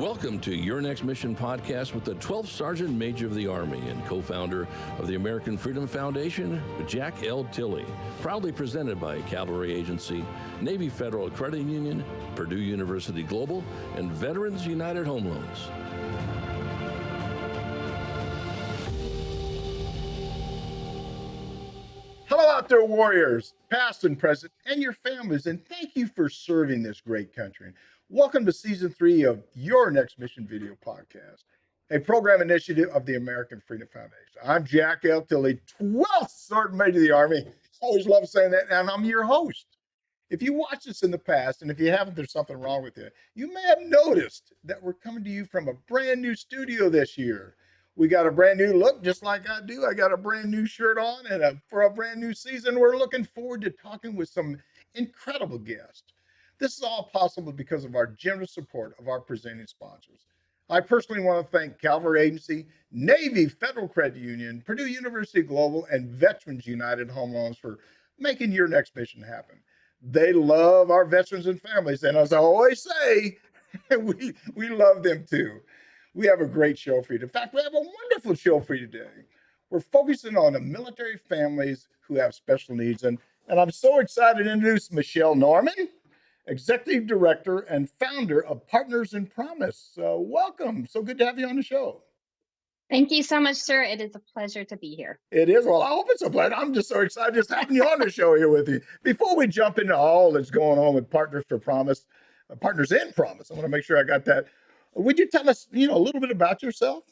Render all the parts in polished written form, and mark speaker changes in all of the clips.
Speaker 1: Welcome to Your Next Mission podcast with the 12th Sergeant Major of the Army and co-founder of the American Freedom Foundation, Jack L. Tilley. Proudly presented by Cavalry Agency, Navy Federal Credit Union, Purdue University Global, and Veterans United Home Loans.
Speaker 2: Hello out there, warriors, past and present, and your families, and thank you for serving this great country. Welcome to Season 3 of Your Next Mission video podcast, a program initiative of the American Freedom Foundation. I'm Jack L. Tilley, 12th Sergeant Major of the Army. I always love saying that, and I'm your host. If you watched this in the past, and if you haven't, there's something wrong with it. You may have noticed that we're coming to you from a brand new studio this year. We got a brand new look, just like I do. I got a brand new shirt on, and for a brand new season, we're looking forward to talking with some incredible guests. This is all possible because of our generous support of our presenting sponsors. I personally want to thank Cavalry Agency, Navy Federal Credit Union, Purdue University Global, and Veterans United Home Loans for making Your Next Mission happen. They love our veterans and families, and as I always say, we love them too. We have a great show for you. In fact, we have a wonderful show for you today. We're focusing on the military families who have special needs, and I'm so excited to introduce Michelle Norman, Executive Director and founder of Partners in Promise. Welcome. So good to have you on the show.
Speaker 3: Thank you so much, sir. It is a pleasure to be here.
Speaker 2: It is. Well, I hope it's a pleasure. I'm just so excited just having you on the show here with you. Before we jump into all that's going on with Partners in Promise, I want to make sure I got that. Would you tell us, a little bit about yourself?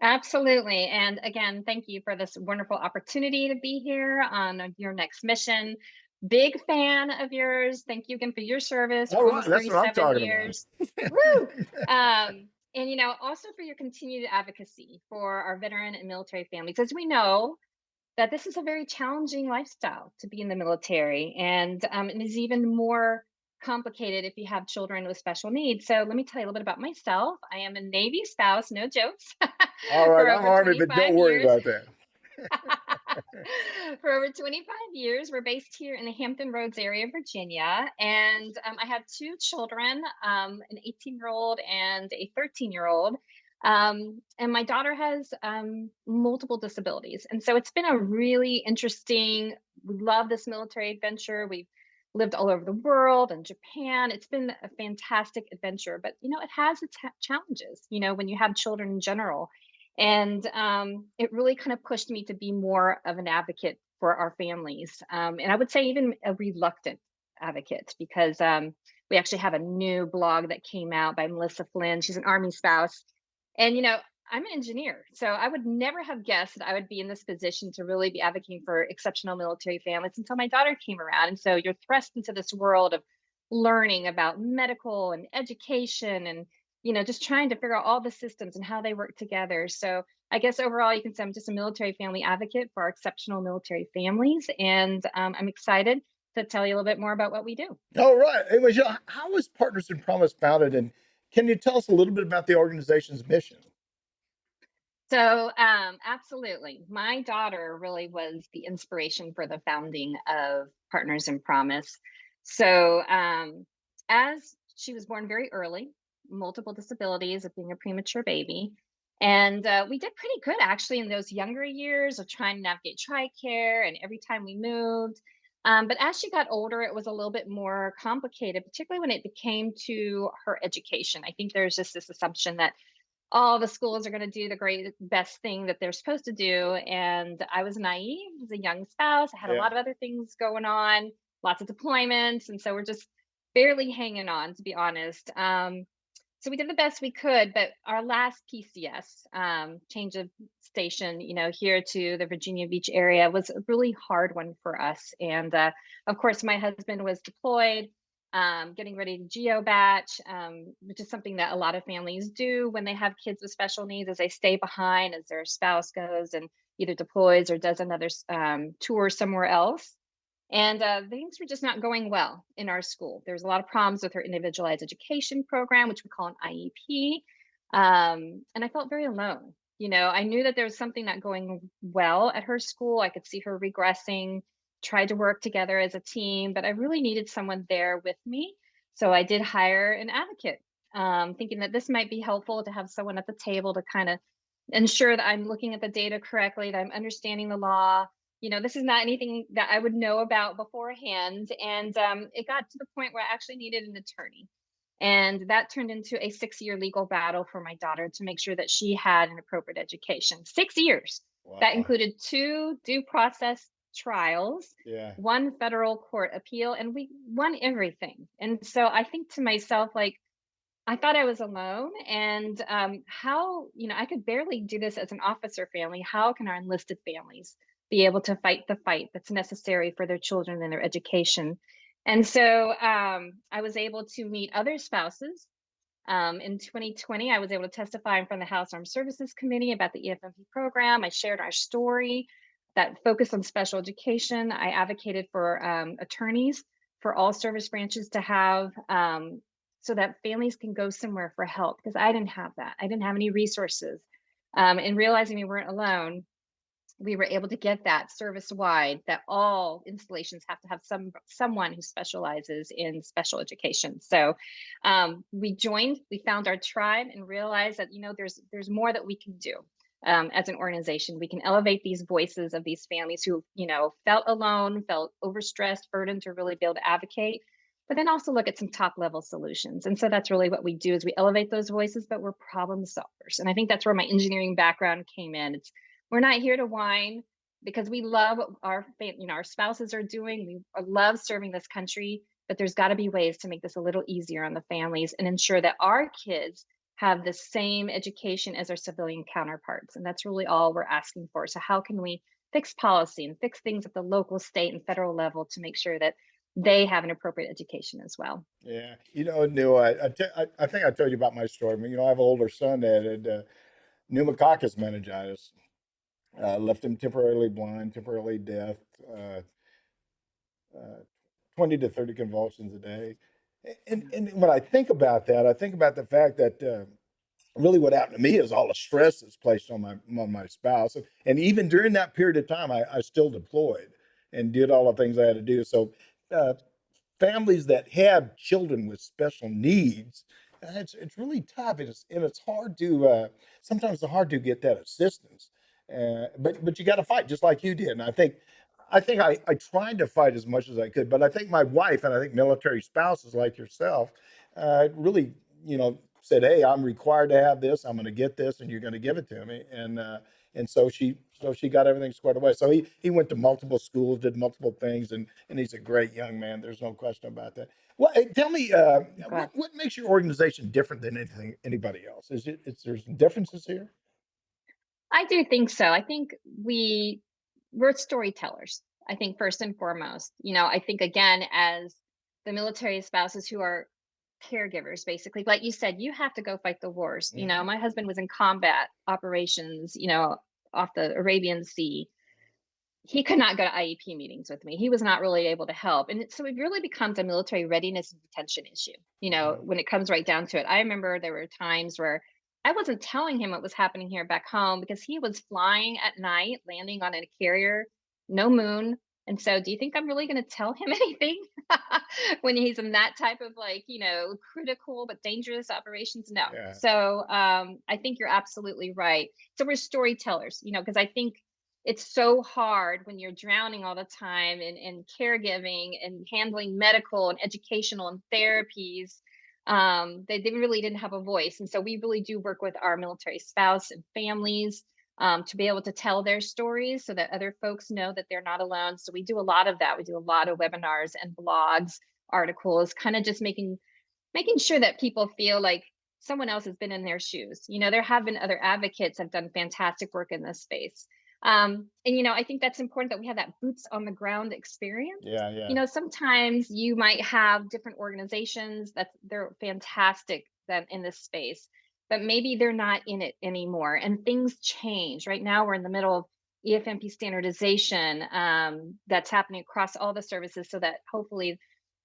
Speaker 3: Absolutely. And again, thank you for this wonderful opportunity to be here on Your Next Mission. Big fan of yours. Thank you again for your service for almost 37 years. Woo! And, also for your continued advocacy for our veteran and military families, as we know that this is a very challenging lifestyle to be in the military. And it is even more complicated if you have children with special needs. So let me tell you a little bit about myself. I am a Navy spouse, no jokes.
Speaker 2: All right, I'm Army, but don't worry about that.
Speaker 3: For over 25 years, we're based here in the Hampton Roads area of Virginia. And I have two children, an 18-year-old and a 13-year-old. And my daughter has multiple disabilities. And so it's been a really interesting, we love this military adventure. We've lived all over the world and Japan. It's been a fantastic adventure, but it has its challenges, when you have children in general. And it really kind of pushed me to be more of an advocate for our families. And I would say even a reluctant advocate, because we actually have a new blog that came out by Melissa Flynn. She's an Army spouse. And, I'm an engineer, so I would never have guessed that I would be in this position to really be advocating for exceptional military families until my daughter came around. And so you're thrust into this world of learning about medical and education and, just trying to figure out all the systems and how they work together. So I guess overall, you can say I'm just a military family advocate for our exceptional military families. And I'm excited to tell you a little bit more about what we do.
Speaker 2: All right. Hey, Michelle, how was Partners in Promise founded? And can you tell us a little bit about the organization's mission?
Speaker 3: So absolutely. My daughter really was the inspiration for the founding of Partners in Promise. So as she was born very early, multiple disabilities of being a premature baby. And we did pretty good actually in those younger years of trying to navigate TRICARE and every time we moved. But as she got older, it was a little bit more complicated, particularly when it came to her education. I think there's just this assumption that all the schools are going to do the best thing that they're supposed to do. And I was naive as a young spouse. I had a lot of other things going on, lots of deployments. And so we're just barely hanging on, to be honest. So we did the best we could, but our last PCS, change of station, here to the Virginia Beach area was a really hard one for us. And of course, my husband was deployed, getting ready to geobatch, which is something that a lot of families do when they have kids with special needs, as they stay behind as their spouse goes and either deploys or does another tour somewhere else. And things were just not going well in our school. There was a lot of problems with her individualized education program, which we call an IEP. And I felt very alone. I knew that there was something not going well at her school. I could see her regressing, tried to work together as a team, but I really needed someone there with me. So I did hire an advocate thinking that this might be helpful to have someone at the table to kind of ensure that I'm looking at the data correctly, that I'm understanding the law. This is not anything that I would know about beforehand. And it got to the point where I actually needed an attorney. And that turned into a 6-year legal battle for my daughter to make sure that she had an appropriate education. 6 years. That
Speaker 2: Wow.
Speaker 3: included 2 due process trials,
Speaker 2: Yeah.
Speaker 3: 1 federal court appeal, and we won everything. And so I think to myself, like, I thought I was alone, and how, I could barely do this as an officer family. How can our enlisted families be able to fight the fight that's necessary for their children and their education? And so I was able to meet other spouses. In 2020, I was able to testify in front of the House Armed Services Committee about the EFMP program. I shared our story that focused on special education. I advocated for attorneys for all service branches to have so that families can go somewhere for help, because I didn't have that. I didn't have any resources. And realizing we weren't alone, we were able to get that service wide, that all installations have to have someone who specializes in special education. So we found our tribe and realized that there's more that we can do. As an organization, we can elevate these voices of these families who felt alone, felt overstressed, burdened, to really be able to advocate, but then also look at some top level solutions. And so that's really what we do, is we elevate those voices, but we're problem solvers. And I think that's where my engineering background came in. We're not here to whine, because we love what our spouses are doing. We love serving this country, but there's got to be ways to make this a little easier on the families and ensure that our kids have the same education as our civilian counterparts. And that's really all we're asking for. So how can we fix policy and fix things at the local, state, and federal level to make sure that they have an appropriate education as well?
Speaker 2: Yeah. Neil, I think I told you about my story. I mean, I have an older son that had pneumococcal meningitis. Left him temporarily blind, temporarily deaf, uh, uh, 20 to 30 convulsions a day. And when I think about that, I think about the fact that really what happened to me is all the stress that's placed on my spouse. And even during that period of time, I still deployed and did all the things I had to do. So uh, families that have children with special needs, it's really tough. And it's hard to sometimes it's hard to get that assistance. But you got to fight just like you did. And I tried to fight as much as I could. But I think my wife, and I think military spouses like yourself really said, "Hey, I'm required to have this. I'm going to get this, and you're going to give it to me." And so she got everything squared away. So he went to multiple schools, did multiple things, and he's a great young man. There's no question about that. Well, hey, tell me,
Speaker 3: I'm glad.
Speaker 2: what makes your organization different than anybody else? Is there some differences here?
Speaker 3: I do think so. I think we're storytellers. I think first and foremost, I think, again, as the military spouses who are caregivers, basically, like you said, you have to go fight the wars.
Speaker 2: Hmm.
Speaker 3: My husband was in combat operations, off the Arabian Sea. He could not go to IEP meetings with me. He was not really able to help. And so it really becomes a military readiness and detention issue,
Speaker 2: Hmm.
Speaker 3: when it comes right down to it. I remember there were times where I wasn't telling him what was happening here back home, because he was flying at night, landing on a carrier, no moon. And so, do you think I'm really going to tell him anything when he's in that type of, like, critical but dangerous operations? No.
Speaker 2: Yeah.
Speaker 3: So I think you're absolutely right. So we're storytellers, because I think it's so hard when you're drowning all the time in caregiving and handling medical and educational and therapies. They really didn't have a voice. And so we really do work with our military spouse and families to be able to tell their stories so that other folks know that they're not alone. So we do a lot of that. We do a lot of webinars and blogs, articles, kind of just making sure that people feel like someone else has been in their shoes. There have been other advocates have done fantastic work in this space. And I think that's important, that we have that boots on the ground experience.
Speaker 2: Yeah. Yeah.
Speaker 3: Sometimes you might have different organizations that they're fantastic that in this space, but maybe they're not in it anymore, and things change. Right now, we're in the middle of EFMP standardization that's happening across all the services, so that hopefully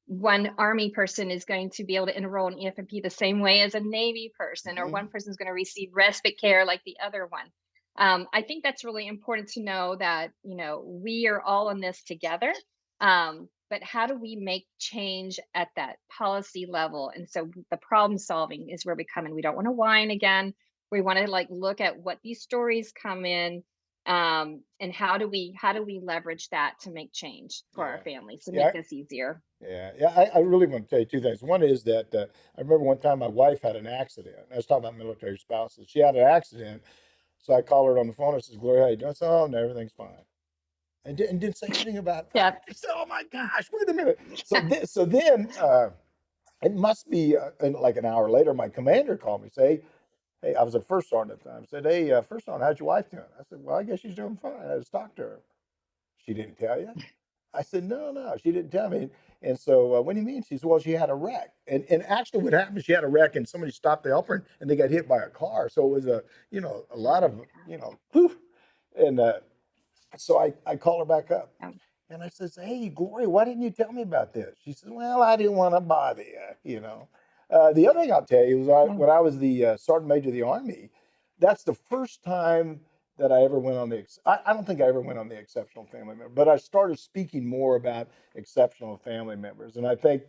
Speaker 3: one Army person is going to be able to enroll in EFMP the same way as a Navy person, or one
Speaker 2: Hmm.
Speaker 3: person is going to receive respite care like the other one. I think that's really important to know, that we are all in this together. but how do we make change at that policy level? And so the problem solving is where we come in. We don't want to whine again. We want to like look at what these stories come in, and how do we leverage that to make change for our
Speaker 2: Yeah.
Speaker 3: families to
Speaker 2: Yeah.
Speaker 3: make this easier.
Speaker 2: I really want to tell you two things. One is that I remember one time my wife had an accident. I was talking about military spouses. She had an accident. So I called her on the phone. I said, Gloria, how you doing? I said, oh, no, everything's fine. And didn't say anything about it.
Speaker 3: Yeah.
Speaker 2: I said, oh my gosh, wait a minute. So then it must be like an hour later, my commander called me, say, hey, I was a first sergeant at the time. Said, hey, first sergeant, how's your wife doing? I said, well, I guess she's doing fine. I just talked to her. She didn't tell you? I said, no, she didn't tell me. And so, what do you mean? She said, well, she had a wreck. And actually what happened, she had a wreck and somebody stopped to help her and they got hit by a car. So it was a lot of, poof. And so I called her back up
Speaker 3: Um,
Speaker 2: and I says, hey, Gloria, why didn't you tell me about this? She said, well, I didn't want to bother you. The other thing I'll tell you is
Speaker 3: yeah.
Speaker 2: when I was the sergeant major of the Army, that's the first time that I ever went on I don't think I ever went on the exceptional family member, but I started speaking more about exceptional family members. And I think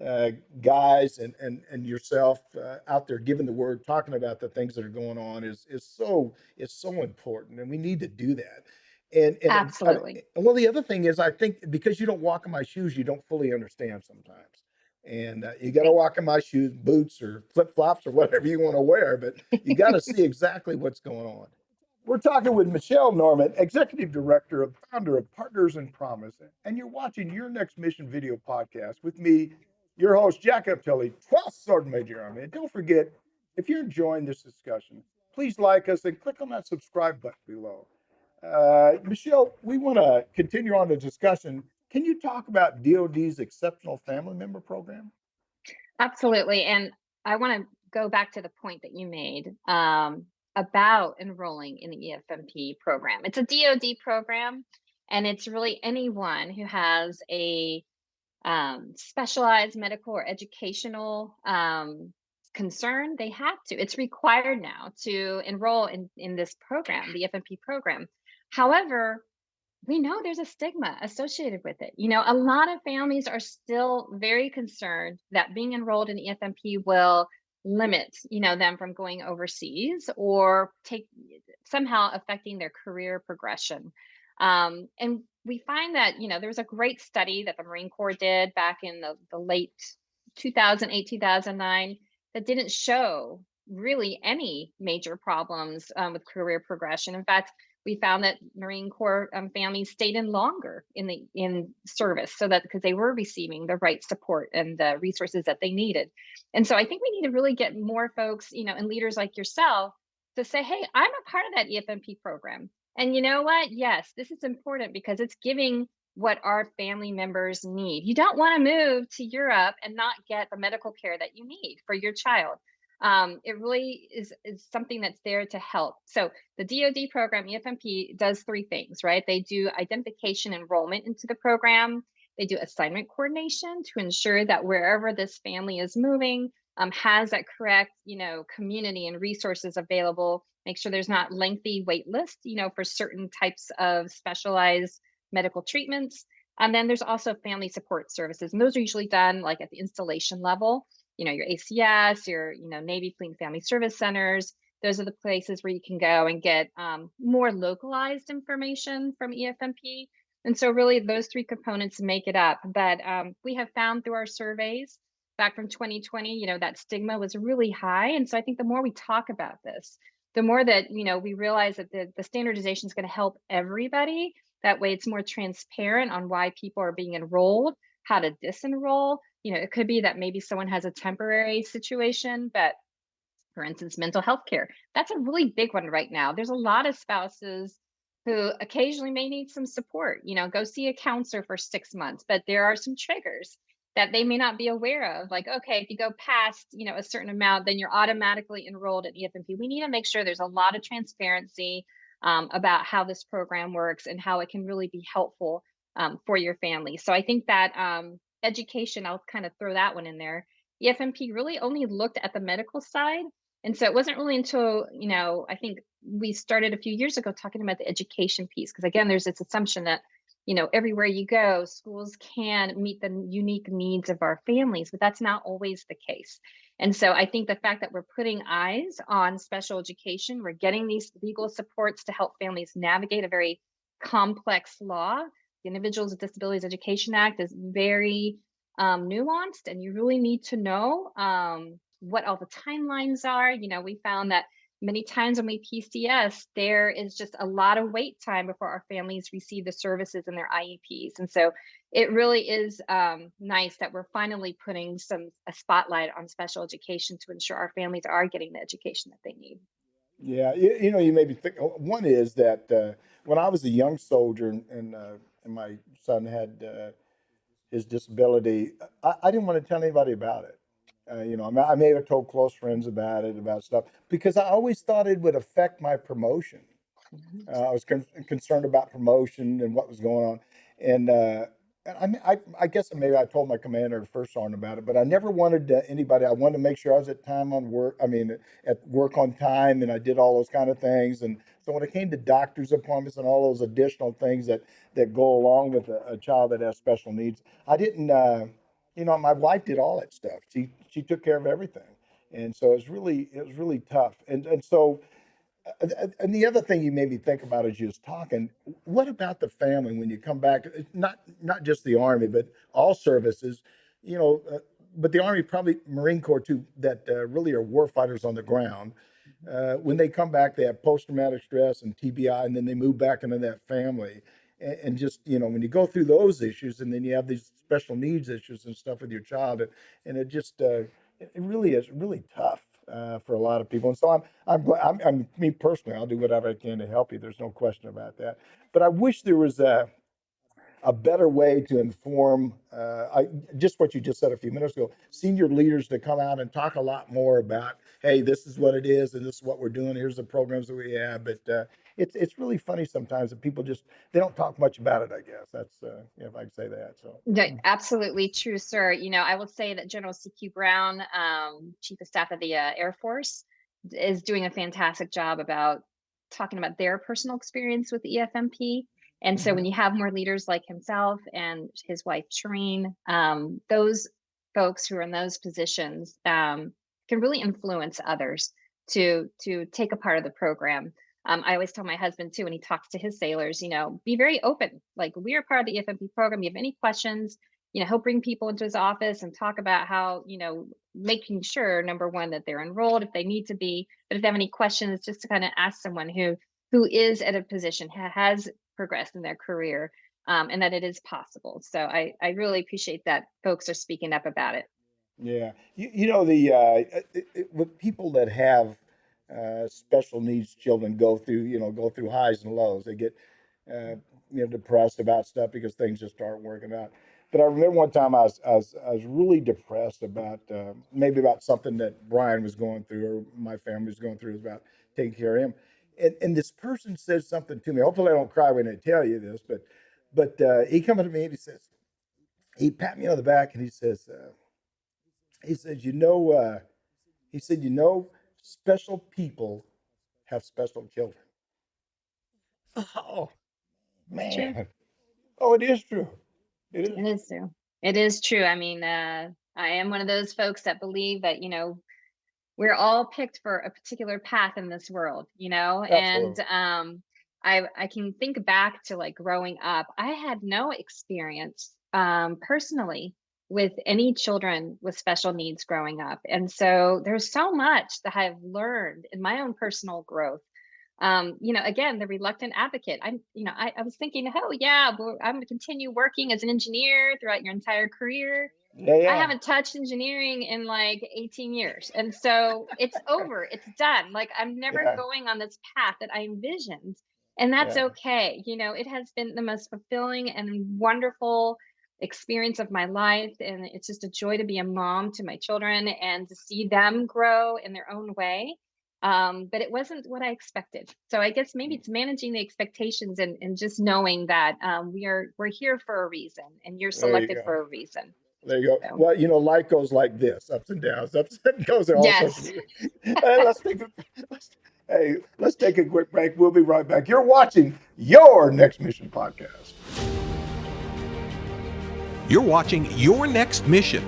Speaker 2: uh, guys and yourself out there giving the word, talking about the things that are going on is so important, and we need to do that.
Speaker 3: Absolutely.
Speaker 2: Well, the other thing is, I think because you don't walk in my shoes, you don't fully understand sometimes. And you got to
Speaker 3: Right.
Speaker 2: walk in my shoes, boots or flip flops or whatever you want to wear, but you got to see exactly what's going on. We're talking with Michelle Norman, Executive Director and founder of Partners in Promise. And you're watching Your Next Mission video podcast with me, your host, Jack Tilley, 12th Sergeant Major Army. And don't forget, if you're enjoying this discussion, please like us and click on that subscribe button below. Michelle, we want to continue on the discussion. Can you talk about DoD's Exceptional Family Member Program?
Speaker 3: Absolutely. And I want to go back to the point that you made, about enrolling in the EFMP program. It's a DoD program, and it's really anyone who has a specialized medical or educational concern. They have to. It's required now to enroll in this program, the EFMP program. However, we know there's a stigma associated with it. A lot of families are still very concerned that being enrolled in EFMP will limit, them from going overseas or take somehow affecting their career progression. And we find that, there was a great study that the Marine Corps did back in the late 2008, 2009 that didn't show really any major problems with career progression. In fact, we found that Marine Corps families stayed in longer in service, so that because they were receiving the right support and the resources that they needed. And so I think we need to really get more folks, and leaders like yourself to say, hey, I'm a part of that EFMP program. And you know what? Yes, this is important because it's giving what our family members need. You don't want to move to Europe and not get the medical care that you need for your child. It really is something that's there to help. So the DoD program, EFMP, does three things, right? They do identification enrollment into the program. They do assignment coordination to ensure that wherever this family is moving has that correct, community and resources available. Make sure there's not lengthy wait list, for certain types of specialized medical treatments. And then there's also family support services, and those are usually done like at the installation level. Your ACS, your Navy Fleet and Family Service Centers. Those are the places where you can go and get more localized information from EFMP. And so really those three components make it up. But we have found through our surveys back from 2020, that stigma was really high. And so I think the more we talk about this, the more that, we realize that the standardization is going to help everybody. That way it's more transparent on why people are being enrolled, how to disenroll. It could be that maybe someone has a temporary situation, but for instance, mental health care, that's a really big one right now. There's a lot of spouses who occasionally may need some support, go see a counselor for 6 months, but there are some triggers that they may not be aware of. Like, okay, if you go past, a certain amount, then you're automatically enrolled at EFMP. We need to make sure there's a lot of transparency about how this program works and how it can really be helpful for your family. So I think that education, I'll kind of throw that one in there. EFMP really only looked at the medical side. And so it wasn't really until, I think we started a few years ago talking about the education piece. Because again, there's this assumption that, everywhere you go, schools can meet the unique needs of our families, but that's not always the case. And so I think the fact that we're putting eyes on special education, we're getting these legal supports to help families navigate a very complex law. The Individuals with Disabilities Education Act is very nuanced, and you really need to know what all the timelines are. We found that many times when we PCS, there is just a lot of wait time before our families receive the services in their IEPs. And so it really is nice that we're finally putting a spotlight on special education to ensure our families are getting the education that they need.
Speaker 2: Yeah, you made me think. One is that when I was a young soldier and my son had his disability, I didn't want to tell anybody about it. I may have told close friends about it, about stuff, because I always thought it would affect my promotion.
Speaker 3: Mhm.
Speaker 2: I was concerned about promotion and what was going on, and I mean, I guess maybe I told my commander at First Sergeant about it, but I never wanted anybody. I wanted to make sure I was at time on work. I mean, at work on time, and I did all those kind of things. And so when it came to doctor's appointments and all those additional things that go along with a child that has special needs, I didn't. My wife did all that stuff. She took care of everything, and so it was really tough. And so and the other thing you made me think about as you was talking, what about the family when you come back? Not just the Army, but all services, you know. But the Army, probably Marine Corps too, that really are war fighters on the ground. When they come back, they have post traumatic stress and TBI, and then they move back into that family. And just when you go through those issues, and then you have these special needs issues and stuff with your child, and it just it really is really tough for a lot of people. And so I'm me personally, I'll do whatever I can to help you. There's no question about that. But I wish there was a better way to inform, just what you just said a few minutes ago, senior leaders to come out and talk a lot more about, hey, this is what it is, and this is what we're doing. Here's the programs that we have. But it's really funny sometimes that people they don't talk much about it. I guess that's if I can say that. So
Speaker 3: Yeah, absolutely true, sir. I will say that General CQ Brown, Chief of Staff of the Air Force, is doing a fantastic job about talking about their personal experience with EFMP. And so when
Speaker 2: mhm.
Speaker 3: you have more leaders like himself and his wife, Shireen, those folks who are in those positions can really influence others to take a part of the program. I always tell my husband too, when he talks to his sailors, be very open. Like, we are part of the EFMP program. You have any questions, he'll bring people into his office and talk about how, making sure, number one, that they're enrolled if they need to be, but if they have any questions, just to kind of ask someone who is at a position, has progressed in their career, and that it is possible. So I really appreciate that folks are speaking up about it.
Speaker 2: Yeah, with people that have special needs children go through highs and lows. They get depressed about stuff because things just aren't working out. But I remember one time I was really depressed about maybe about something that Brian was going through or my family was going through, is about taking care of him. And this person said something to me. Hopefully I don't cry when I tell you this, but he comes to me and he pat me on the back and he says, special people have special children. Oh,
Speaker 3: It's true.
Speaker 2: man. Oh, it is true. It is.
Speaker 3: It is true. It is true. I mean, I am one of those folks that believe that, we're all picked for a particular path in this world, and
Speaker 2: Absolutely.
Speaker 3: I can think back to, like, growing up. I had no experience personally with any children with special needs growing up. And so there's so much that I've learned in my own personal growth. Again, the reluctant advocate. I was thinking, oh yeah, well, I'm going to continue working as an engineer throughout your entire career.
Speaker 2: Yeah,
Speaker 3: I
Speaker 2: yeah,
Speaker 3: haven't touched engineering in like 18 years. And so it's over. It's done. Like, I'm never
Speaker 2: yeah,
Speaker 3: going on this path that I envisioned. And that's
Speaker 2: yeah,
Speaker 3: okay. It has been the most fulfilling and wonderful experience of my life. And it's just a joy to be a mom to my children and to see them grow in their own way. But it wasn't what I expected. So I guess maybe it's managing the expectations and just knowing that we're here for a reason, and you're
Speaker 2: there you
Speaker 3: selected
Speaker 2: go.
Speaker 3: for a reason.
Speaker 2: There you go.
Speaker 3: So
Speaker 2: Well, life goes like this, ups and downs, ups and goes in all sorts of.
Speaker 3: yes.
Speaker 2: Hey, let's take a quick break. We'll be right back. You're watching Your Next Mission podcast.
Speaker 4: You're watching Your Next Mission,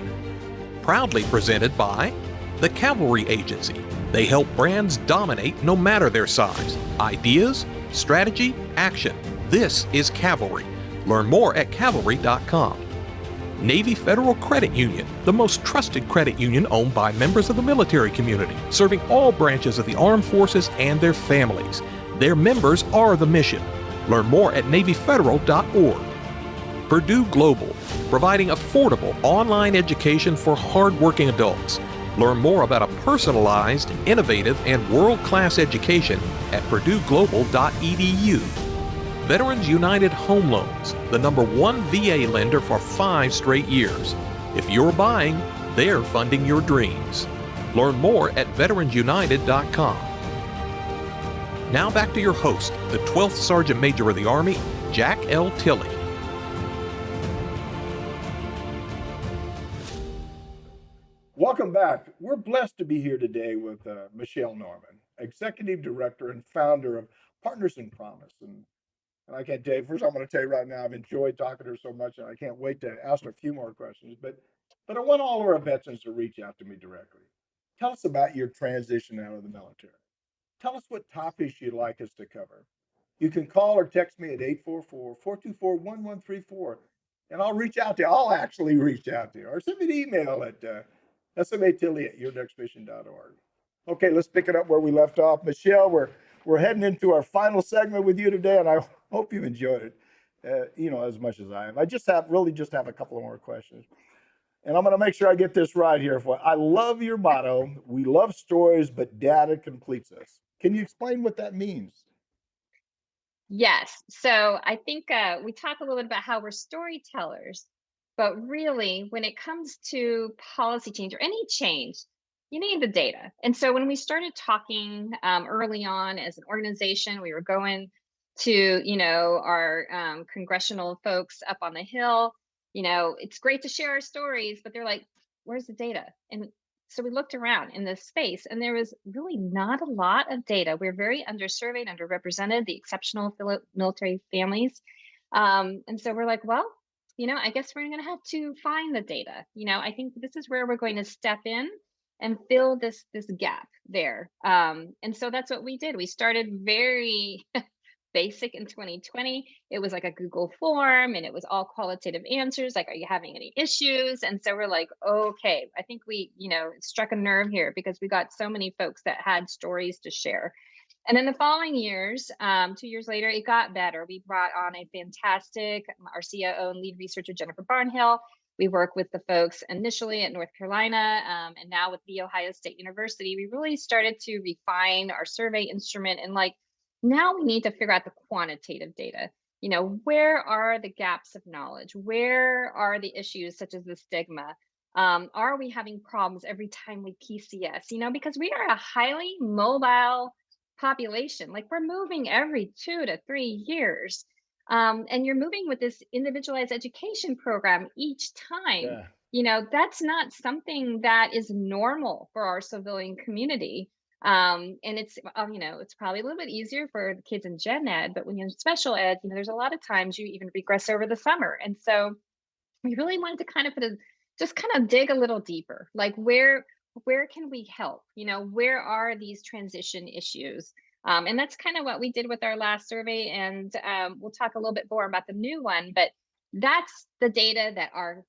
Speaker 4: proudly presented by the Cavalry Agency. They help brands dominate no matter their size. Ideas, strategy, action. This is Cavalry. Learn more at cavalry.com. Navy Federal Credit Union, the most trusted credit union owned by members of the military community, serving all branches of the armed forces and their families. Their members are the mission. Learn more at NavyFederal.org. Purdue Global, providing affordable online education for hardworking adults. Learn more about a personalized, innovative, and world-class education at PurdueGlobal.edu. Veterans United Home Loans, the #1 VA lender for 5 straight years. If you're buying, they're funding your dreams. Learn more at VeteransUnited.com. Now back to your host, the 12th Sergeant Major of the Army, Jack L. Tilley.
Speaker 2: Welcome back. We're blessed to be here today with Michelle Norman, Executive Director and founder of Partners in Promise. And I can't tell you, first I'm going to tell you right now, I've enjoyed talking to her so much, and I can't wait to ask her a few more questions. But I want all of our veterans to reach out to me directly. Tell us about your transition out of the military. Tell us what topics you'd like us to cover. You can call or text me at 844-424-1134, and I'll reach out to you. I'll actually reach out to you. Or send me an email at SMA Tilley at yournextmission.org. Okay, let's pick it up where we left off. Michelle, we're heading into our final segment with you today, and I hope you enjoyed it, as much as I have. I just have a couple of more questions. And I'm going to make sure I get this right here. I love your motto. We love stories, but data completes us. Can you explain what that means?
Speaker 3: Yes. So I think we talk a little bit about how we're storytellers, but really when it comes to policy change or any change, you need the data. And so when we started talking early on as an organization, we were going to, our congressional folks up on the Hill. It's great to share our stories, but they're like, where's the data? And so we looked around in this space and there was really not a lot of data. We're very undersurveyed, underrepresented, the exceptional military families. And so we're like, well, I guess we're going to have to find the data. I think this is where we're going to step in and fill this gap there. And so that's what we did. We started very basic in 2020. It was like a Google form and it was all qualitative answers like, are you having any issues? And so we're like, okay, I think we, struck a nerve here because we got so many folks that had stories to share. And in the following years, 2 years later, it got better. We brought on a fantastic, our COO and lead researcher, Jennifer Barnhill. We work with the folks initially at North Carolina and now with The Ohio State University. We really started to refine our survey instrument and now we need to figure out the quantitative data. Where are the gaps of knowledge? Where are the issues such as the stigma? Are we having problems every time we PCS? Because we are a highly mobile population. Like we're moving every 2 to 3 years. And you're moving with this individualized education program each time.
Speaker 2: Yeah.
Speaker 3: That's not something that is normal for our civilian community. And it's probably a little bit easier for the kids in gen ed, but when you're in special ed, there's a lot of times you even regress over the summer. And so we really wanted to kind of just kind of dig a little deeper, like where can we help? Where are these transition issues? And that's kind of what we did with our last survey. And we'll talk a little bit more about the new one, but that's the data that our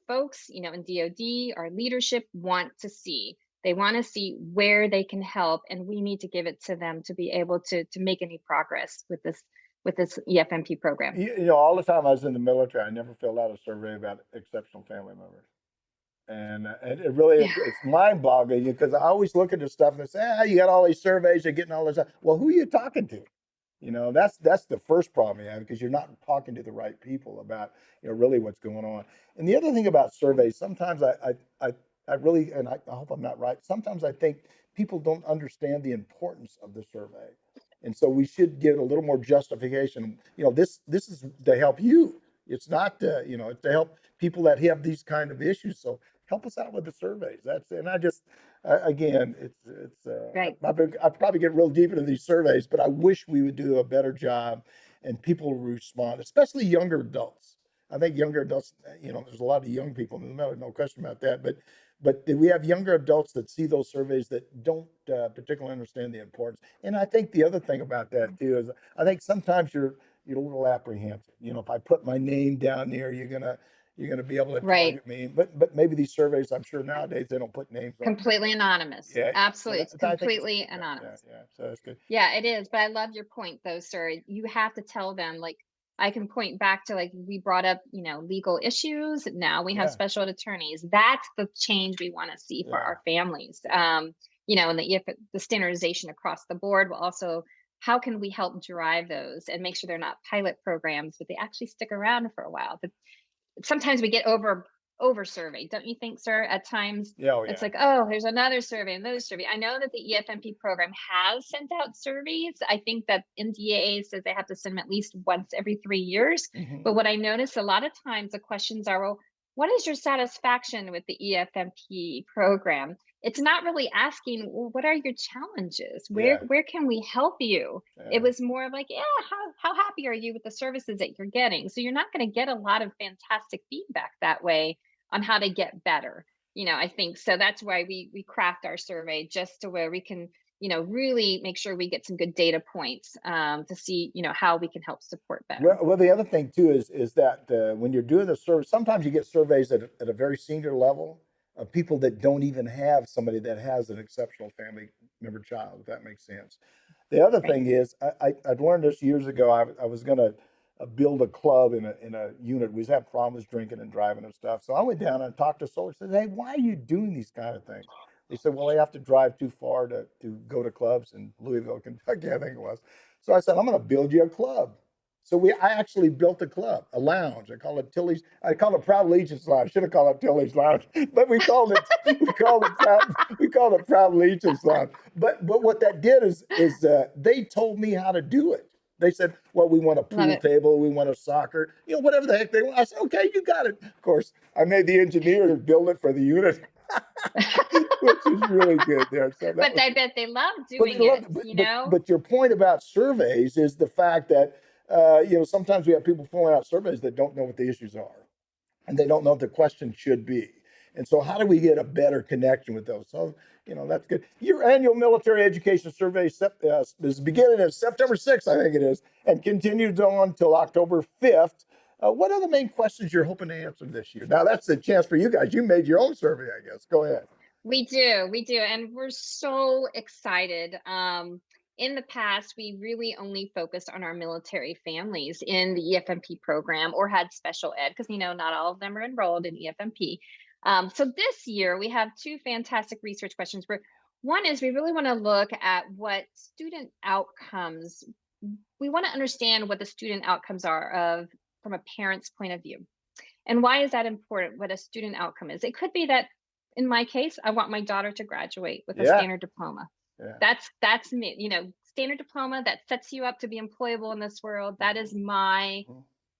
Speaker 3: folks, in DoD, our leadership want to see. They want to see where they can help, and we need to give it to them to be able to make any progress with this EFMP program.
Speaker 2: All the time I was in the military, I never filled out a survey about exceptional family members. And it really, it's mind-boggling because I always look at this stuff and say, you got all these surveys, you're getting all this stuff. Well, who are you talking to? That's the first problem you have because you're not talking to the right people about, really what's going on. And the other thing about surveys, sometimes I really, and I hope I'm not right, sometimes I think people don't understand the importance of the survey. And so we should give a little more justification. This is to help you. It's not to, it's to help people that have these kind of issues. So help us out with the surveys. And I just, again, it's
Speaker 3: right.
Speaker 2: I probably get real deep into these surveys, but I wish we would do a better job and people respond, especially younger adults. I think younger adults, there's a lot of young people in the middle, no question about that. But we have younger adults that see those surveys that don't particularly understand the importance. And I think the other thing about that too is I think sometimes you're a little apprehensive. If I put my name down there, you're gonna be able to
Speaker 3: Right.
Speaker 2: target me. But maybe these surveys, I'm sure nowadays they don't put names on them.
Speaker 3: Completely anonymous.
Speaker 2: Yeah. So
Speaker 3: Absolutely. It's
Speaker 2: I think it's
Speaker 3: completely
Speaker 2: good. Yeah,
Speaker 3: anonymous.
Speaker 2: yeah. So that's good.
Speaker 3: Yeah, it is. But I love your point though, sir. You have to tell them, like, I can point back to, like, we brought up, legal issues. Now we have
Speaker 2: Yeah.
Speaker 3: special ed attorneys. That's the change we want to see for
Speaker 2: Yeah.
Speaker 3: our families. And the standardization across the board will also, how can we help drive those and make sure they're not pilot programs, but they actually stick around for a while. But sometimes we get over surveyed, don't you think, sir? At times
Speaker 2: Yeah. Oh,
Speaker 3: it's
Speaker 2: yeah.
Speaker 3: like, oh, there's another survey, another survey. I know that the EFMP program has sent out surveys. I think that NDAA says they have to send them at least once every 3 years.
Speaker 2: Mhm.
Speaker 3: But what I notice a lot of times the questions are, well, what is your satisfaction with the EFMP program? It's not really asking, well, what are your challenges? Where
Speaker 2: Yeah.
Speaker 3: where can we help you?
Speaker 2: Yeah.
Speaker 3: It was more like, yeah, how happy are you with the services that you're getting? So you're not going to get a lot of fantastic feedback that way on how to get better. I think so. That's why we craft our survey, just to where we can, really make sure we get some good data points to see, how we can help support better.
Speaker 2: Well, the other thing too is that when you're doing the survey, sometimes you get surveys at a very senior level of people that don't even have somebody that has an exceptional family member child, if that makes sense. The other
Speaker 3: Right.
Speaker 2: thing is, I'd learned this years ago. I was going to build a club in a unit. We had problems drinking and driving and stuff. So I went down and talked to Solar. Said, "Hey, why are you doing these kind of things?" They said, "Well, they have to drive too far to go to clubs in Louisville, Kentucky, I think it was." So I said, "I'm going to build you a club." So I actually built a club, a lounge. I call it Tilley's. I call it Proud Allegiance Lounge. Should have called it Tilley's Lounge, but we called it Proud Allegiance Lounge. But what that did is they told me how to do it. They said, "Well, we want a
Speaker 3: Love
Speaker 2: pool
Speaker 3: it.
Speaker 2: table, we want a soccer, whatever the heck they want." I said, "Okay, you got it." Of course, I made the engineer build it for the unit, which is really good there. So
Speaker 3: But I bet they love
Speaker 2: but
Speaker 3: doing
Speaker 2: they love
Speaker 3: it,
Speaker 2: it. But your point about surveys is the fact that sometimes we have people filling out surveys that don't know what the issues are, and they don't know what the question should be. And so, how do we get a better connection with those? So, that's good. Your annual military education survey is beginning at September 6th, I think it is, and continues on till October 5th. What are the main questions you're hoping to answer this year? Now, that's a chance for you guys. You made your own survey, I guess. Go ahead.
Speaker 3: We do, and we're so excited. In the past, we really only focused on our military families in the EFMP program or had special ed because, not all of them are enrolled in EFMP. So this year, we have two fantastic research questions. One is we really want to look at what student outcomes, we want to understand what the student outcomes are from a parent's point of view. And why is that important? What a student outcome is. It could be that in my case, I want my daughter to graduate with a
Speaker 2: Yeah.
Speaker 3: standard diploma.
Speaker 2: Yeah.
Speaker 3: That's me, standard diploma that sets you up to be employable in this world. That is my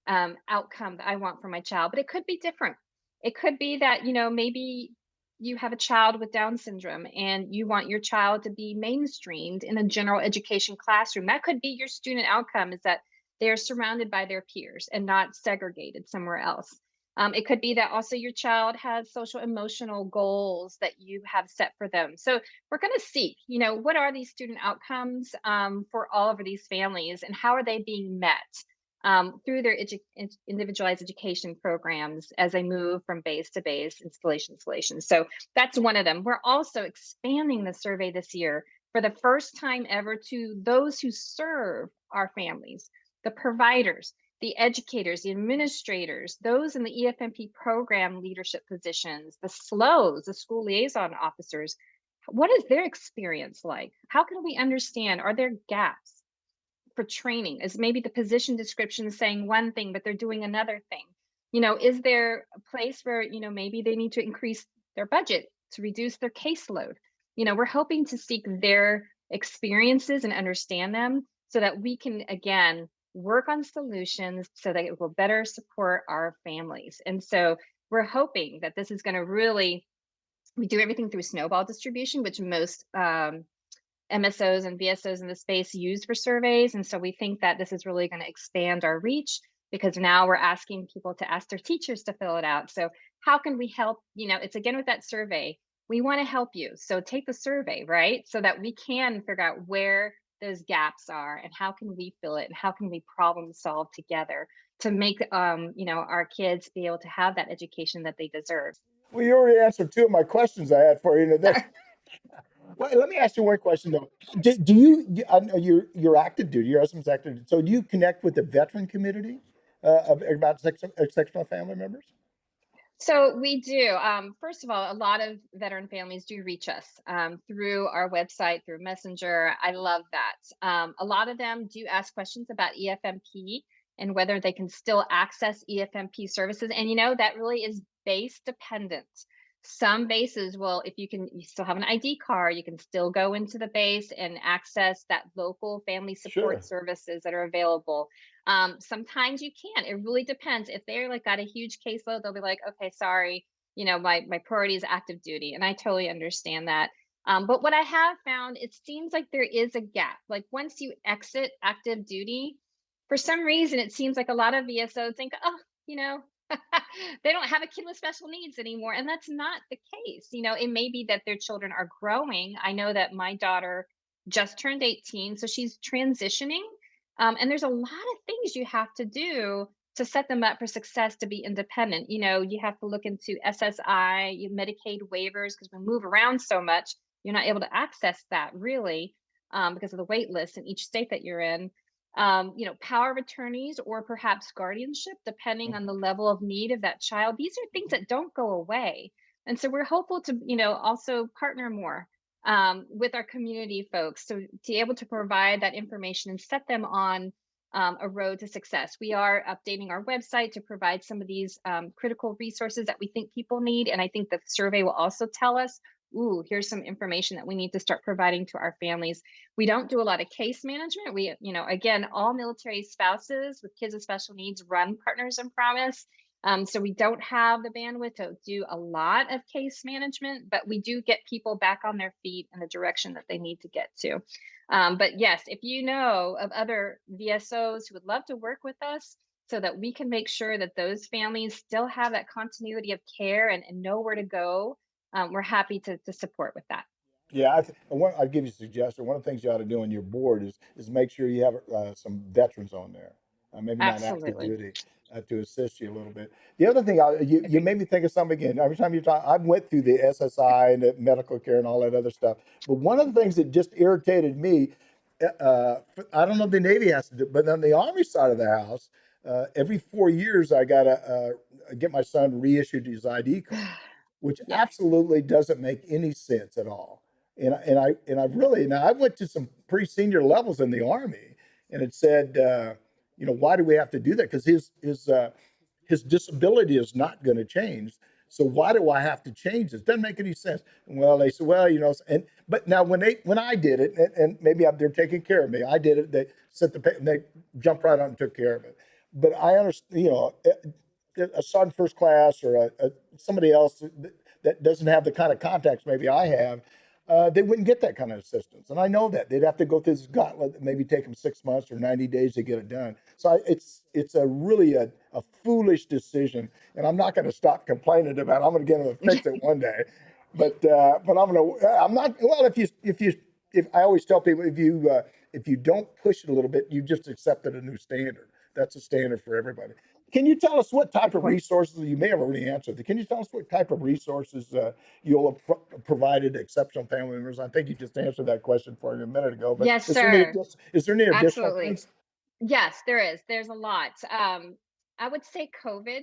Speaker 3: outcome that I want for my child. But it could be different. It could be that, maybe you have a child with Down syndrome and you want your child to be mainstreamed in a general education classroom. That could be your student outcome, is that they're surrounded by their peers and not segregated somewhere else. It could be that also your child has social emotional goals that you have set for them. So we're going to seek, what are these student outcomes for all of these families, and how are they being met through their individualized education programs as they move from base to base, installation. So that's one of them. We're also expanding the survey this year for the first time ever to those who serve our families, the providers, the educators, the administrators, those in the EFMP program leadership positions, the SLOs, the school liaison officers. What is their experience like? How can we understand? Are there gaps for training? Is maybe the position description saying one thing, but they're doing another thing? Is there a place where, maybe they need to increase their budget to reduce their caseload? We're hoping to seek their experiences and understand them so that we can, again, work on solutions so that it will better support our families. And so we're hoping that this is going to really, we do everything through snowball distribution, which most MSOs and VSOs in the space use for surveys. And so we think that this is really going to expand our reach because now we're asking people to ask their teachers to fill it out. So how can we help? It's again with that survey. We want to help you. So take the survey, right? So that we can figure out where those gaps are and how can we fill it and how can we problem solve together to make our kids be able to have that education that they deserve.
Speaker 2: Well, you already answered two of my questions I had for you. Well, let me ask you one question though. Do you? I know you're active duty. Your husband's active duty. So do you connect with the veteran community about exceptional family members?
Speaker 3: So we do. First of all, a lot of veteran families do reach us through our website, through Messenger. I love that. A lot of them do ask questions about EFMP and whether they can still access EFMP services. And that really is base dependent. Some bases will, if you still have an ID card, you can still go into the base and access that local family support
Speaker 2: Sure.
Speaker 3: services that are available. Sometimes you can. It really depends. If they're like got a huge caseload, they'll be like, okay, sorry, my priority is active duty. And I totally understand that. But what I have found, it seems like there is a gap. Like once you exit active duty, for some reason, it seems like a lot of VSOs think, oh, they don't have a kid with special needs anymore. And that's not the case. It may be that their children are growing. I know that my daughter just turned 18, so she's transitioning. And there's a lot of things you have to do to set them up for success to be independent. You have to look into SSI, Medicaid waivers, because we move around so much, you're not able to access that really because of the wait list in each state that you're in. Power of attorneys or perhaps guardianship, depending on the level of need of that child. These are things that don't go away. And so we're hopeful to, also partner more with our community folks to be able to provide that information and set them on a road to success. We are updating our website to provide some of these critical resources that we think people need. And I think the survey will also tell us, ooh, here's some information that we need to start providing to our families. We don't do a lot of case management. We, again, all military spouses with kids with special needs run Partners in Promise. So we don't have the bandwidth to do a lot of case management, but we do get people back on their feet in the direction that they need to get to. But yes, if you know of other VSOs who would love to work with us so that we can make sure that those families still have that continuity of care and know where to go, we're happy to support with that.
Speaker 2: Yeah, I'd give you a suggestion. One of the things you ought to do on your board is make sure you have some veterans on there, maybe not active
Speaker 3: Absolutely.
Speaker 2: duty, to assist you a little bit. The other thing, you made me think of something again. Every time you talk, I went through the SSI and the medical care and all that other stuff. But one of the things that just irritated me, I don't know if the Navy has to do, but on the Army side of the house, every 4 years I gotta get my son reissued his ID card, which
Speaker 3: Yes.
Speaker 2: absolutely doesn't make any sense at all. And I really, now I went to some pretty senior levels in the Army, and it said, why do we have to do that? Because his disability is not going to change. So why do I have to change this? Doesn't make any sense. And well, they said, well, but now when I did it, and maybe they're taking care of me, I did it. They set they jumped right on and took care of it. But I understand, a sergeant first class or somebody else that doesn't have the kind of contacts maybe I have, they wouldn't get that kind of assistance. And I know that they'd have to go through this gauntlet that maybe take them 6 months or 90 days to get it done. So it's a really a foolish decision. And I'm not going to stop complaining about it. I'm going to get them to fix it one day. But I'm not, well, if I always tell people, if you don't push it a little bit, you just accepted a new standard. That's a standard for everybody. Can you tell us what type of resources, you may have already answered, can you tell us what type of resources you'll have provided exceptional family members? I think you just answered that question for you a minute ago, but
Speaker 3: Yes, sir.
Speaker 2: is there any additional
Speaker 3: Absolutely.
Speaker 2: things?
Speaker 3: Yes, there is. There's a lot. I would say COVID,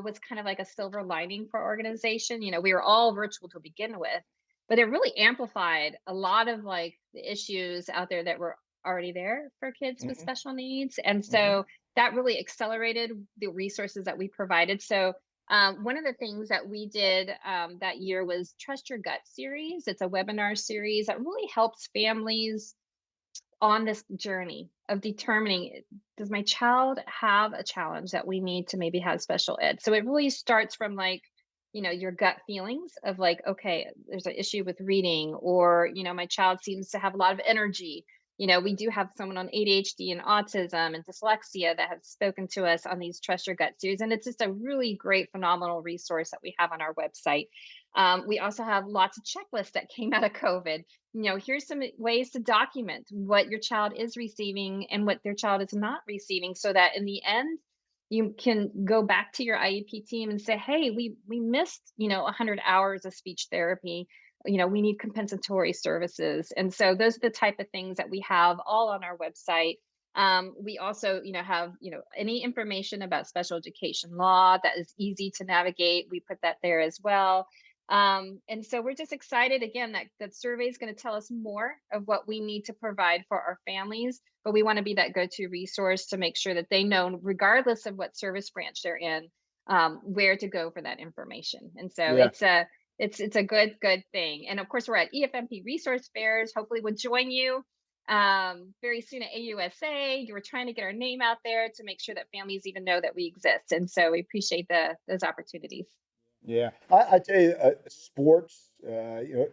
Speaker 3: was kind of like a silver lining for our organization. We were all virtual to begin with, but it really amplified a lot of like the issues out there that were already there for kids with
Speaker 2: Mhm,
Speaker 3: special needs. And
Speaker 2: mhm.
Speaker 3: so that really accelerated the resources that we provided. So one of the things that we did that year was Trust Your Gut series. It's a webinar series that really helps families on this journey of determining, does my child have a challenge that we need to maybe have special ed? So it really starts from like, your gut feelings of like, okay, there's an issue with reading, or, my child seems to have a lot of energy. We do have someone on ADHD and autism and dyslexia that have spoken to us on these Trust Your Gut series. And it's just a really great, phenomenal resource that we have on our website. We also have lots of checklists that came out of COVID. Here's some ways to document what your child is receiving and what their child is not receiving, so that in the end, you can go back to your IEP team and say, hey, we missed, 100 hours of speech therapy. We need compensatory services. And so those are the type of things that we have all on our website. We also, have, any information about special education law that is easy to navigate. We put that there as well. And so we're just excited again that survey is going to tell us more of what we need to provide for our families, but we want to be that go-to resource to make sure that they know, regardless of what service branch they're in, where to go for that information. And so
Speaker 2: Yeah.
Speaker 3: it's a good thing. And of course, we're at EFMP resource fairs. Hopefully we'll join you very soon at AUSA. You were trying to get our name out there to make sure that families even know that we exist. And so we appreciate those opportunities.
Speaker 2: Yeah, I tell you, sports,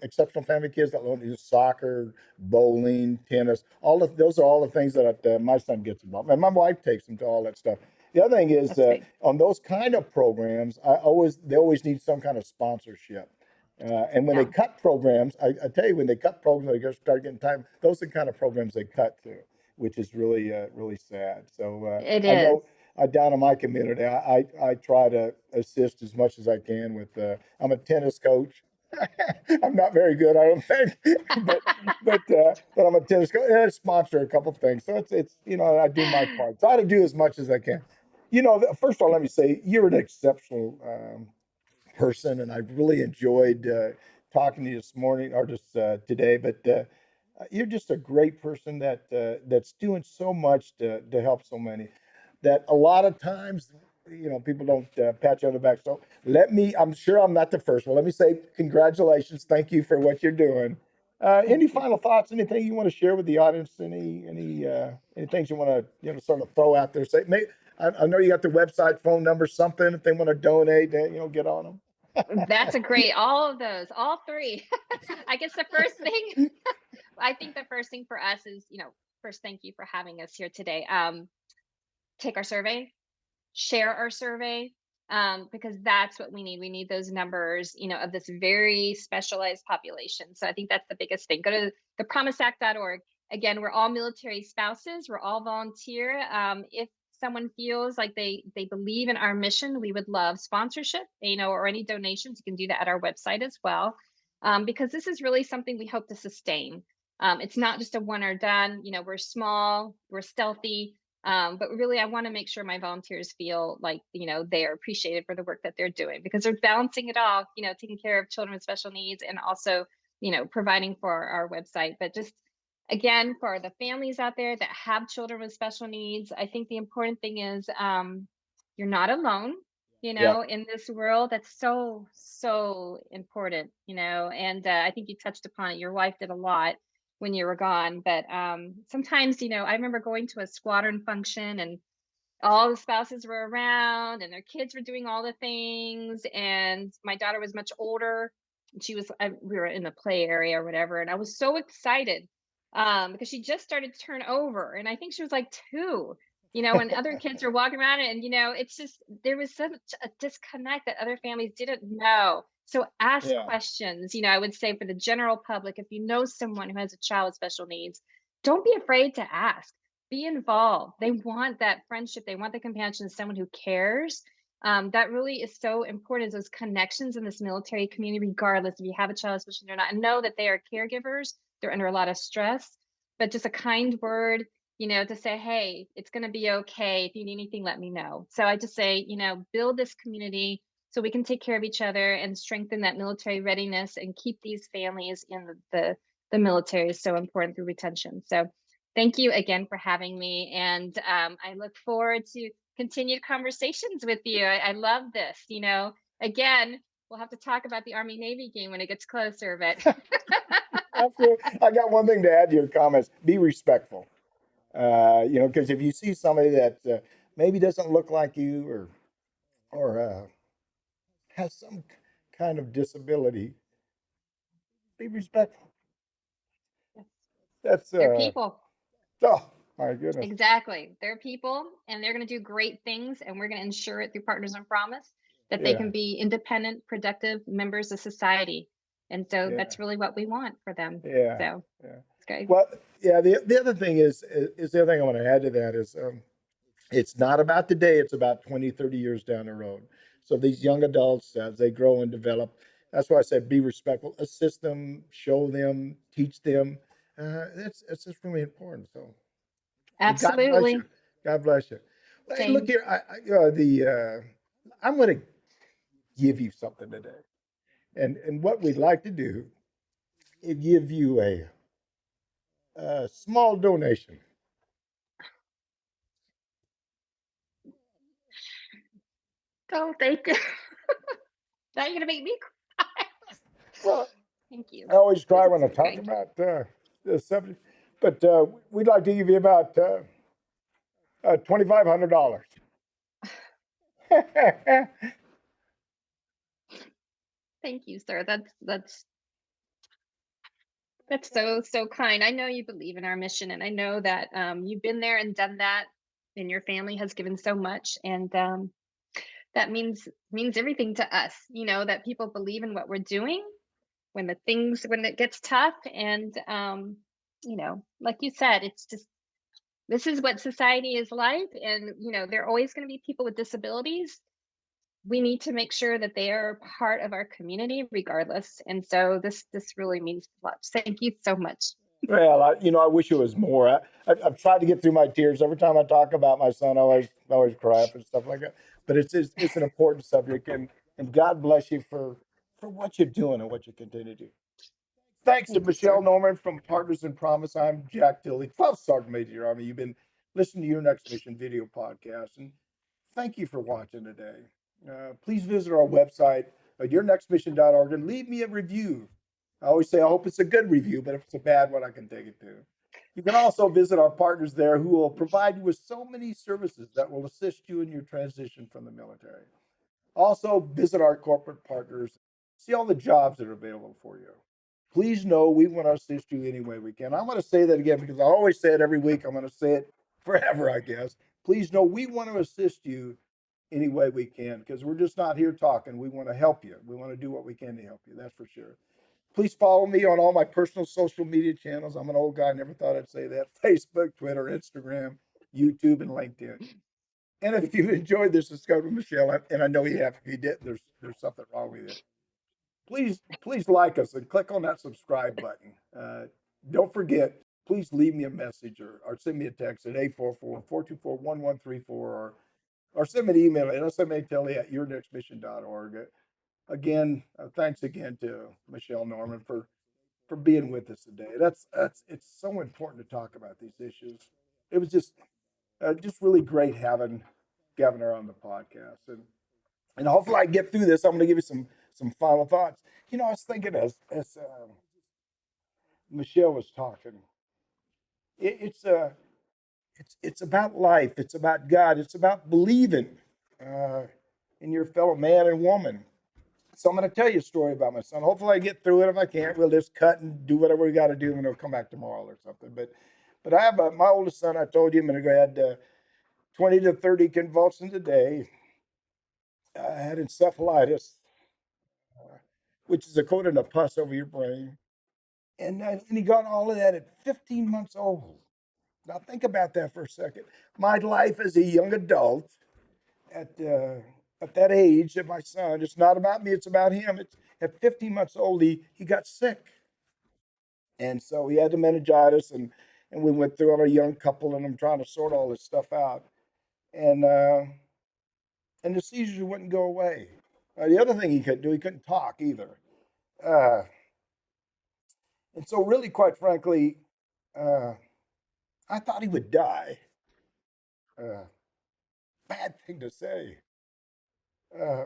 Speaker 2: exceptional family kids that learn to do soccer, bowling, tennis, all of those are all the things that my son gets involved. And my wife takes him to all that stuff. The other thing is
Speaker 3: That's great.
Speaker 2: on those kind of programs, they always need some kind of sponsorship. And when they
Speaker 3: Yeah.
Speaker 2: cut programs, I tell you, when they cut programs, they just start getting time. Those are the kind of programs they cut to, which is really really sad. So
Speaker 3: It
Speaker 2: I
Speaker 3: is.
Speaker 2: know down in my community, I try to assist as much as I can with. I'm a tennis coach. I'm not very good, I don't think, but I'm a tennis coach and I sponsor a couple things. So it's I do my part. Try to do as much as I can. First of all, let me say you're an exceptional person, and I really enjoyed talking to you this morning or just today. But you're just a great person that's doing so much to help so many. That a lot of times, people don't pat you on the back. So I'm sure I'm not the first one. Let me say congratulations. Thank you for what you're doing. Any final thoughts? Anything you want to share with the audience? Any things you want to sort of throw out there? Say, I know you got the website, phone number, something. If they want to donate, get on them.
Speaker 3: That's a great, all of those, all three. I guess the first thing, I think the first thing for us is, first, thank you for having us here today. Take our survey, share our survey, because that's what we need. We need those numbers, of this very specialized population. So I think that's the biggest thing. Go to thepromiseact.org. Again, we're all military spouses. We're all volunteer. If someone feels like they believe in our mission, we would love sponsorship, or any donations. You can do that at our website as well, because this is really something we hope to sustain. It's not just a one or done. We're small, we're stealthy. But really, I want to make sure my volunteers feel like, they are appreciated for the work that they're doing, because they're balancing it all, taking care of children with special needs and also, providing for our website. But just again, for the families out there that have children with special needs, I think the important thing is you're not alone,
Speaker 2: Yeah.
Speaker 3: in this world that's so, so important, and I think you touched upon it. Your wife did a lot when you were gone. But sometimes, I remember going to a squadron function and all the spouses were around and their kids were doing all the things. And my daughter was much older. She was, we were in the play area or whatever. And I was so excited because she just started to turn over. And I think she was like 2. And other kids were walking around and, it's just, there was such a disconnect that other families didn't know. So ask
Speaker 2: Yeah.
Speaker 3: questions. I would say for the general public, if you know someone who has a child with special needs, don't be afraid to ask. Be involved. They want that friendship. They want the companionship of someone who cares. That really is so important, is those connections in this military community, regardless if you have a child with special needs or not. And know that they are caregivers. They're under a lot of stress, but just a kind word, to say, hey, it's going to be okay. If you need anything, let me know. So I just say, build this community so we can take care of each other and strengthen that military readiness and keep these families in the military is so important through retention. So thank you again for having me. And I look forward to continued conversations with you. I love this, again, we'll have to talk about the Army Navy game when it gets closer, but
Speaker 2: Absolutely. I got one thing to add to your comments. Be respectful. Because if you see somebody that maybe doesn't look like you or has some kind of disability, be respectful.
Speaker 3: yes,
Speaker 2: That's
Speaker 3: they're people.
Speaker 2: Oh, my goodness.
Speaker 3: Exactly. They're people and they're going to do great things, and we're going to ensure it through Partners in Promise that they
Speaker 2: Yeah,
Speaker 3: can be independent, productive members of society. And so
Speaker 2: yeah,
Speaker 3: that's really what we want for them.
Speaker 2: yeah,
Speaker 3: So
Speaker 2: yeah.
Speaker 3: it's great.
Speaker 2: Well, yeah, the other thing is the other thing I want to add to that is it's not about today, it's about 20, 30 years down the road. So these young adults, as they grow and develop, that's why I said be respectful, assist them, show them, teach them. It's just really important. So, hey, God bless you.
Speaker 3: Absolutely.
Speaker 2: God bless you. Well, hey, look
Speaker 3: Same.
Speaker 2: here. I'm going to give you something today, and what we'd like to do is give you a small donation.
Speaker 3: Oh, thank you. Now you're going to make me cry.
Speaker 2: Well,
Speaker 3: Thank you.
Speaker 2: I always cry
Speaker 3: That's
Speaker 2: when I
Speaker 3: so
Speaker 2: talk
Speaker 3: kind.
Speaker 2: about the subject, but we'd like to give you about $2,500.
Speaker 3: Thank you, sir. That's so kind. I know you believe in our mission, and I know that you've been there and done that, and your family has given so much, and that means everything to us. You know that people believe in what we're doing when it gets tough, and like you said, it's just this is what society is like, and there are always going to be people with disabilities. We need to make sure that they are part of our community regardless. And so this really means a lot. Thank you so much.
Speaker 2: Well, I wish it was more. I've tried to get through my tears every time I talk about my son. I always cry up and stuff like that. But it's an important subject, and God bless you for what you're doing and what you continue to do. Thanks to
Speaker 3: Thank you,
Speaker 2: Michelle
Speaker 3: sir.
Speaker 2: Norman from Partners in Promise. I'm Jack Tilley, 12th Sergeant Major of the Army. You've been listening to Your Next Mission video podcast, and thank you for watching today. Please visit our website at yournextmission.org and leave me a review. I always say I hope it's a good review, but if it's a bad one, I can take it too. You can also visit our partners there who will provide you with so many services that will assist you in your transition from the military. Also, visit our corporate partners, see all the jobs that are available for you. Please know we want to assist you any way we can. I'm going to say that again because I always say it every week. I'm going to say it forever, I guess. Please know we want to assist you any way we can because we're just not here talking. We want to help you. We want to do what we can to help you. That's for sure. Please follow me on all my personal social media channels. I'm an old guy, never thought I'd say that. Facebook, Twitter, Instagram, YouTube, and LinkedIn. And if you enjoyed this discussion with Michelle, and I know you have, if you did, there's something wrong with it. Please like us and click on that subscribe button. Don't forget, please leave me a message or send me a text at 844-424-1134 or send me an email at smatilley at yournextmission.org. Again, thanks again to Michelle Norman for being with us today. That's it's so important to talk about these issues. It was just really great having her on the podcast, and hopefully I get through this. I'm going to give you some final thoughts. I was thinking as Michelle was talking, it, it's uh it's about life. It's about God. It's about believing uh, in your fellow man and woman. So I'm going to tell you a story about my son. Hopefully I get through it. If I can't, we'll just cut and do whatever we got to do, and it'll come back tomorrow or something. But I have my oldest son. I told you a minute ago had 20 to 30 convulsions a day. I had encephalitis, which is a coating of pus over your brain. And he got all of that at 15 months old. Now think about that for a second. My life as a young adult at uh, at that age of my son, it's not about me, it's about him. It's at 15 months old, he got sick. And so he had the meningitis and we went through on a young couple and I'm trying to sort all this stuff out. And and the seizures wouldn't go away. The other thing he couldn't do, he couldn't talk either. Uh, and so really, quite frankly, uh, I thought he would die. Uh, Bad thing to say. Uh,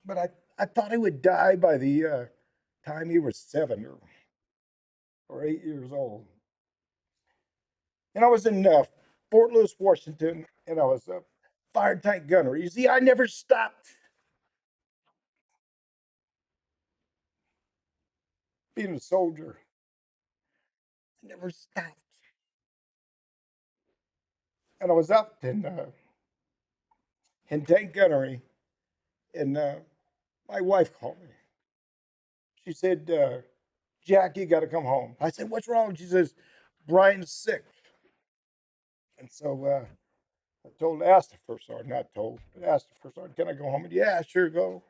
Speaker 2: but I thought he would die by the time he was 7 or 8 years old. And I was in Fort Lewis, Washington, and I was a fire tank gunner. You see, I never stopped being a soldier. I never stopped. And I was up in Tank Gunnery, and my wife called me. She said, Jack, you got to come home. I said, what's wrong? She says, Brian's sick. And so asked the first sergeant, not told, but asked the first sergeant, can I go home? And yeah, sure, go.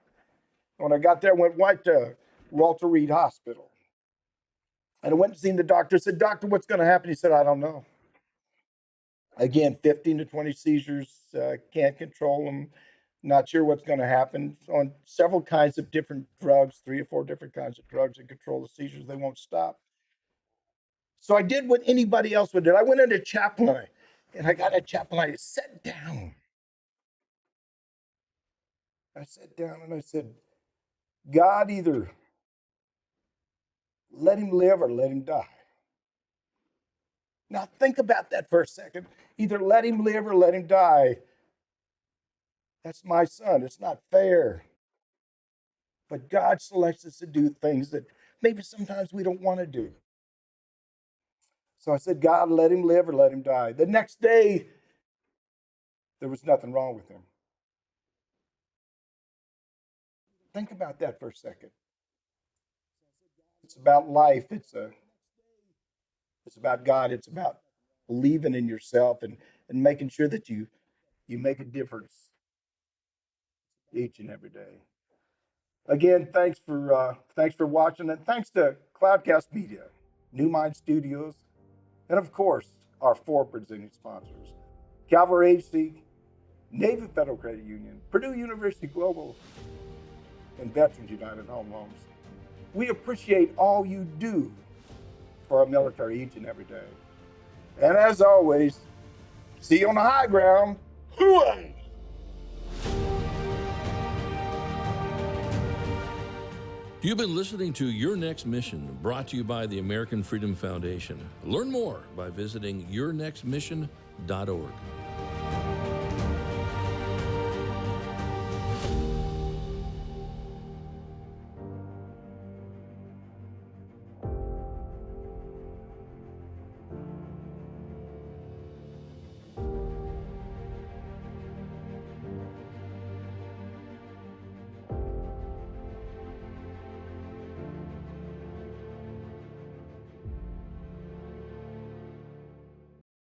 Speaker 2: When I got there, I went right to Walter Reed Hospital. And I went and seen the doctor. I said, doctor, what's going to happen? He said, I don't know. Again, 15 to 20 seizures, can't control them. Not sure what's going to happen. On several kinds of different drugs, 3 or 4 different kinds of drugs that control the seizures. They won't stop. So I did what anybody else would do. I went into chaplain, and I got a chaplain. I sat down. I sat down and I said, God, either let him live or let him die. Now think about that for a second. Either let him live or let him die. That's my son. It's not fair. But God selects us to do things that maybe sometimes we don't want to do. So I said, God, let him live or let him die. The next day, there was nothing wrong with him. Think about that for a second. It's about life. It's about God. It's about believing in yourself and making sure that you make a difference each and every day. Again, thanks for watching, and thanks to Cloudcast Media, New Mind Studios, and of course, our 4 presenting sponsors: Cavalry Agency, Navy Federal Credit Union, Purdue University Global, and Veterans United Home Loans. We appreciate all you do for our military each and every day. And as always, see you on the high ground. Hooray!
Speaker 1: You've been listening to Your Next Mission, brought to you by the American Freedom Foundation. Learn more by visiting yournextmission.org.